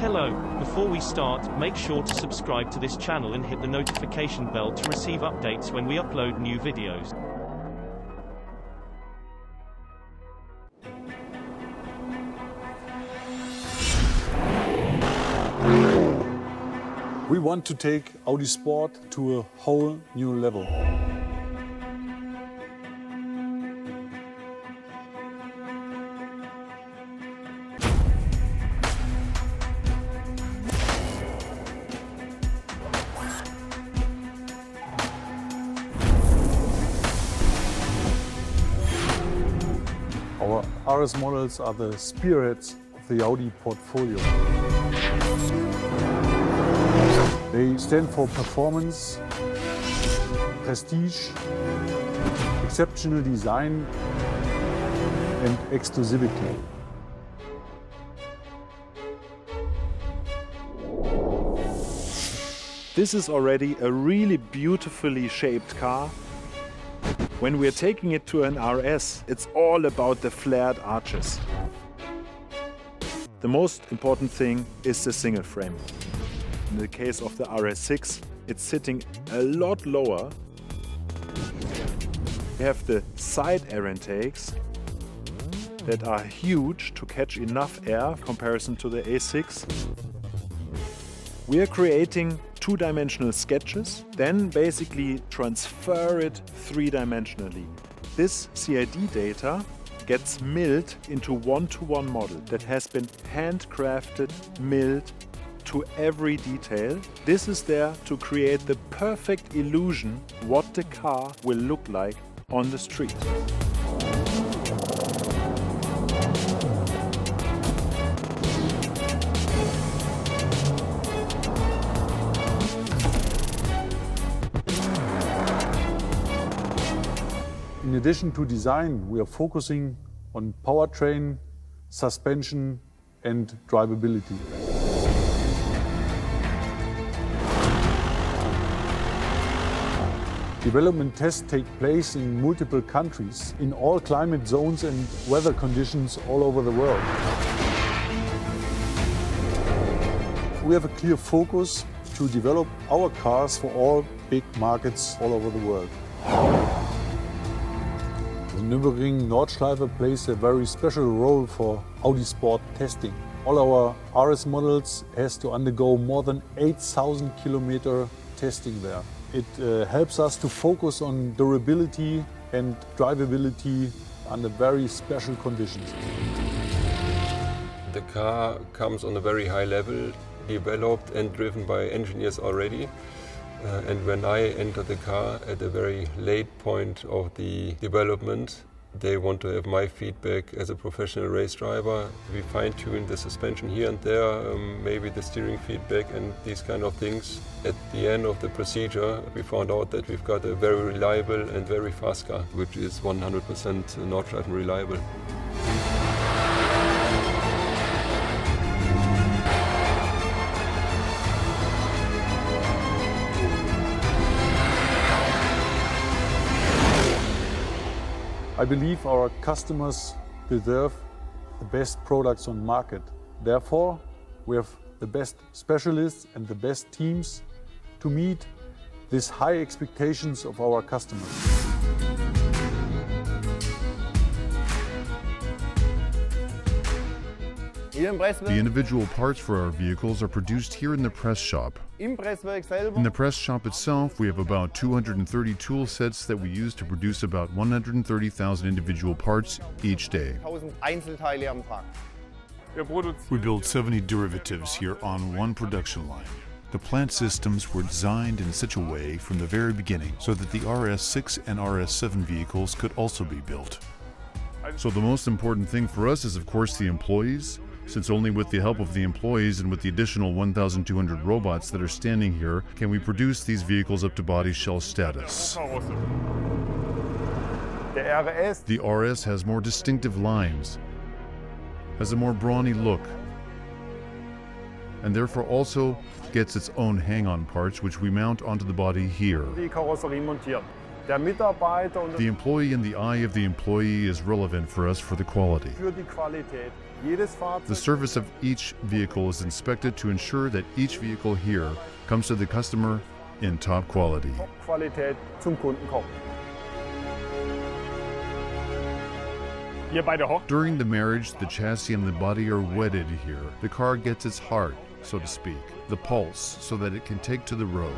Hello, before we start, make sure to subscribe to this channel and hit the notification bell to receive updates when we upload new videos. We want to take Audi Sport to a whole new level. Our RS models are the spearheads of the Audi portfolio. They stand for performance, prestige, exceptional design, and exclusivity. This is already a really beautifully shaped car. When we're taking it to an RS, it's all about the flared arches. The most important thing is the single frame. In the case of the RS6, it's sitting a lot lower. We have the side air intakes that are huge to catch enough air in comparison to the A6. We are creating two-dimensional sketches, then basically transfer it three-dimensionally. This CAD data gets milled into one-to-one model that has been handcrafted, milled to every detail. This is there to create the perfect illusion what the car will look like on the street. In addition to design, we are focusing on powertrain, suspension, and drivability. Development tests take place in multiple countries, in all climate zones and weather conditions all over the world. We have a clear focus to develop our cars for all big markets all over the world. The Nürburgring Nordschleife plays a very special role for Audi Sport testing. All our RS models has to undergo more than 8,000 kilometer testing there. It helps us to focus on durability and drivability under very special conditions. The car comes on a very high level, developed and driven by engineers already. And when I enter the car at a very late point of the development, they want to have my feedback as a professional race driver. We fine-tune the suspension here and there, maybe the steering feedback and these kind of things. At the end of the procedure, we found out that we've got a very reliable and very fast car, which is 100% Nordschleife reliable. I believe our customers deserve the best products on the market. Therefore, we have the best specialists and the best teams to meet these high expectations of our customers. The individual parts for our vehicles are produced here in the press shop. In the press shop itself, we have about 230 tool sets that we use to produce about 130,000 individual parts each day. We build 70 derivatives here on one production line. The plant systems were designed in such a way from the very beginning so that the RS6 and RS7 vehicles could also be built. So the most important thing for us is, of course, the employees, since only with the help of the employees and with the additional 1,200 robots that are standing here can we produce these vehicles up to body shell status. The RS has more distinctive lines, has a more brawny look, and therefore also gets its own hang-on parts which we mount onto the body here. The employee in the eye of the employee is relevant for us for the quality. The service of each vehicle is inspected to ensure that each vehicle here comes to the customer in top quality. During the marriage, the chassis and the body are wedded here. The car gets its heart, so to speak, the pulse, so that it can take to the road.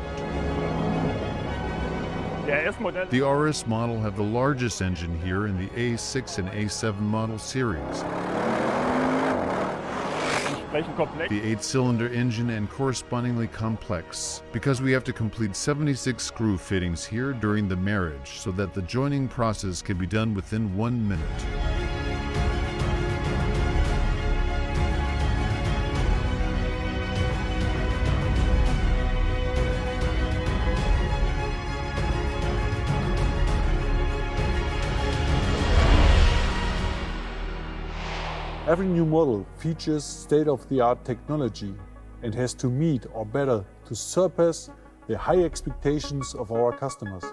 The RS model have the largest engine here in the A6 and A7 model series. The 8-cylinder engine and correspondingly complex, because we have to complete 76 screw fittings here during the marriage so that the joining process can be done within 1 minute. Every new model features state-of-the-art technology and has to meet, or better, to surpass the high expectations of our customers.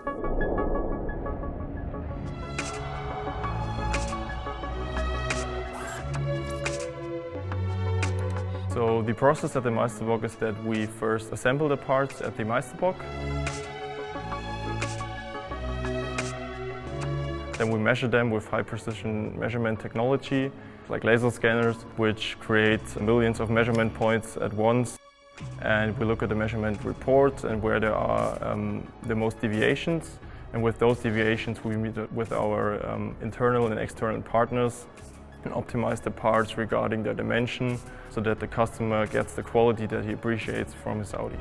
So the process at the Meisterbock is that we first assemble the parts at the Meisterbock. Then we measure them with high-precision measurement technology, like laser scanners, which create millions of measurement points at once. And we look at the measurement reports and where there are the most deviations. And with those deviations, we meet with our internal and external partners and optimize the parts regarding their dimension so that the customer gets the quality that he appreciates from his Audi.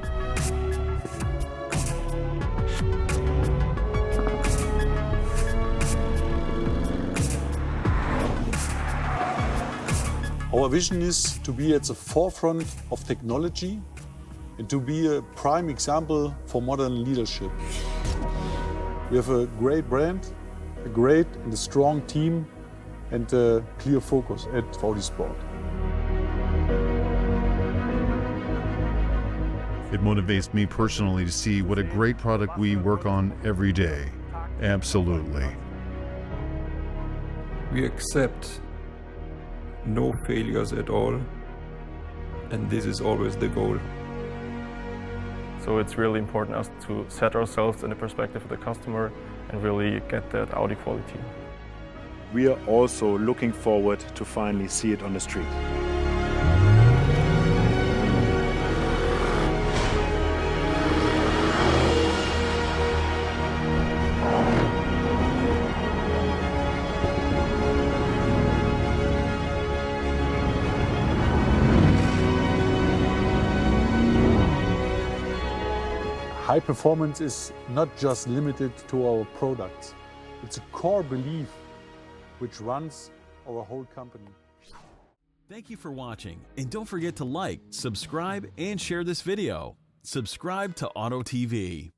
Our vision is to be at the forefront of technology and to be a prime example for modern leadership. We have a great brand, a great and a strong team, and a clear focus at Audi Sport. It motivates me personally to see what a great product we work on every day. Absolutely. We accept no failures at all, and this is always the goal. So it's really important us to set ourselves in the perspective of the customer and really get that Audi quality. We are also looking forward to finally see it on the street. High performance is not just limited to our products. It's a core belief which runs our whole company. Thank you for watching, and don't forget to like, subscribe, and share this video. Subscribe to Auto TV.